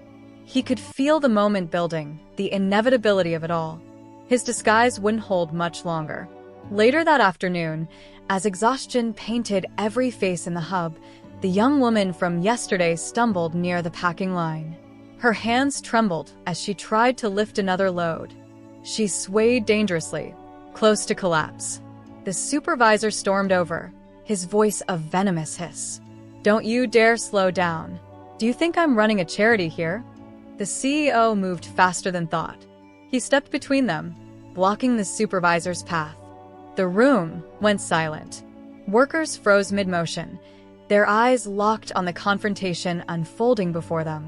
He could feel the moment building, the inevitability of it all. His disguise wouldn't hold much longer. Later that afternoon, as exhaustion painted every face in the hub, the young woman from yesterday stumbled near the packing line. Her hands trembled as she tried to lift another load. She swayed dangerously, close to collapse. The supervisor stormed over, his voice a venomous hiss. "Don't you dare slow down. Do you think I'm running a charity here?" The CEO moved faster than thought. He stepped between them, blocking the supervisor's path. The room went silent. Workers froze mid-motion, their eyes locked on the confrontation unfolding before them.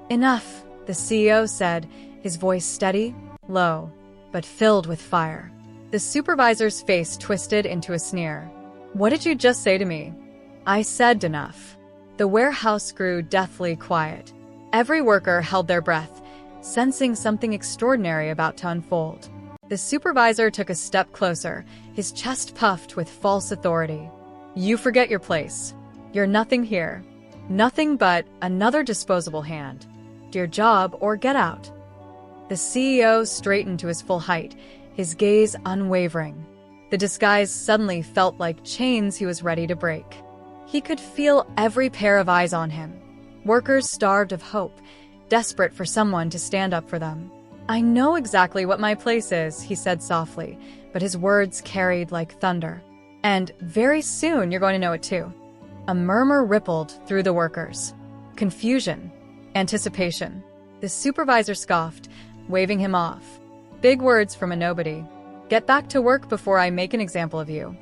"Enough," the CEO said, his voice steady, low, but filled with fire. The supervisor's face twisted into a sneer. "What did you just say to me?" "I said enough." The warehouse grew deathly quiet. Every worker held their breath, sensing something extraordinary about to unfold. The supervisor took a step closer, his chest puffed with false authority. "You forget your place. You're nothing here. Nothing but another disposable hand. Do your job or get out." The CEO straightened to his full height, his gaze unwavering. The disguise suddenly felt like chains he was ready to break. He could feel every pair of eyes on him. Workers starved of hope, desperate for someone to stand up for them. "I know exactly what my place is," he said softly, but his words carried like thunder. "And very soon you're going to know it too." A murmur rippled through the workers. Confusion. Anticipation. The supervisor scoffed, waving him off. "Big words from a nobody. Get back to work before I make an example of you."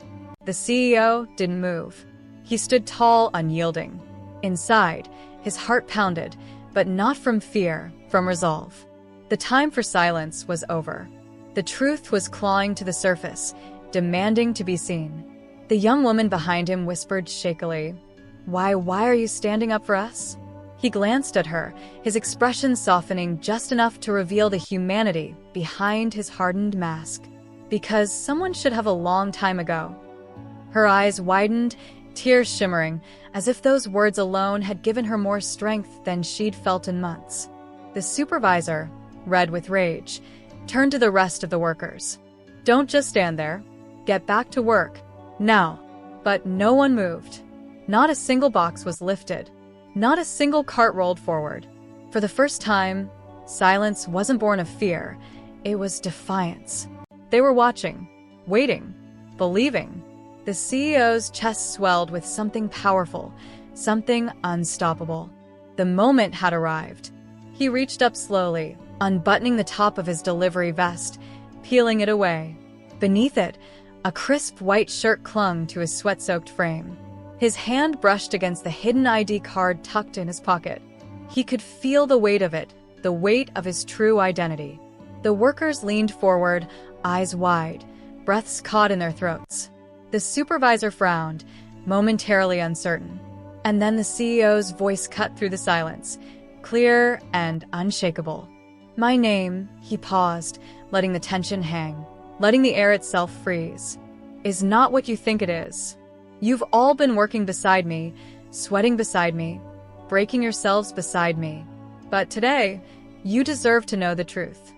The CEO didn't move. He stood tall, unyielding. Inside, his heart pounded, but not from fear, from resolve. The time for silence was over. The truth was clawing to the surface, demanding to be seen. The young woman behind him whispered shakily, Why are you standing up for us?" He glanced at her, his expression softening just enough to reveal the humanity behind his hardened mask. "Because someone should have a long time ago." Her eyes widened, tears shimmering, as if those words alone had given her more strength than she'd felt in months. The supervisor, red with rage, turned to the rest of the workers. "Don't just stand there. Get back to work. Now." But no one moved. Not a single box was lifted. Not a single cart rolled forward. For the first time, silence wasn't born of fear. It was defiance. They were watching, waiting, believing. The CEO's chest swelled with something powerful, something unstoppable. The moment had arrived. He reached up slowly, unbuttoning the top of his delivery vest, peeling it away. Beneath it, a crisp white shirt clung to his sweat-soaked frame. His hand brushed against the hidden ID card tucked in his pocket. He could feel the weight of it, the weight of his true identity. The workers leaned forward, eyes wide, breaths caught in their throats. The supervisor frowned, momentarily uncertain. And then the CEO's voice cut through the silence, clear and unshakable. "My name," he paused, letting the tension hang, letting the air itself freeze, "is not what you think it is. You've all been working beside me, sweating beside me, breaking yourselves beside me. But today, you deserve to know the truth."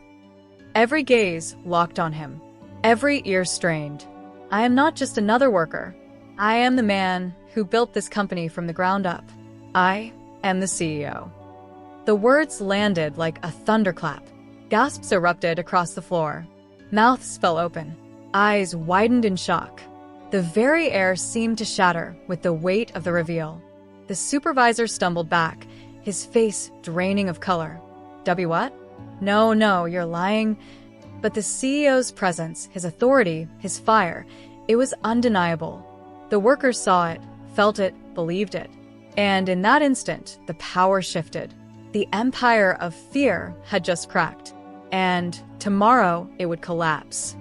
Every gaze locked on him, every ear strained. "I am not just another worker. I am the man who built this company from the ground up. I am the CEO." The words landed like a thunderclap. Gasps erupted across the floor. Mouths fell open. Eyes widened in shock. The very air seemed to shatter with the weight of the reveal. The supervisor stumbled back, his face draining of color. What? No, you're lying." But the CEO's presence, his authority, his fire, it was undeniable. The workers saw it, felt it, believed it. And in that instant, the power shifted. The empire of fear had just cracked. And tomorrow, it would collapse.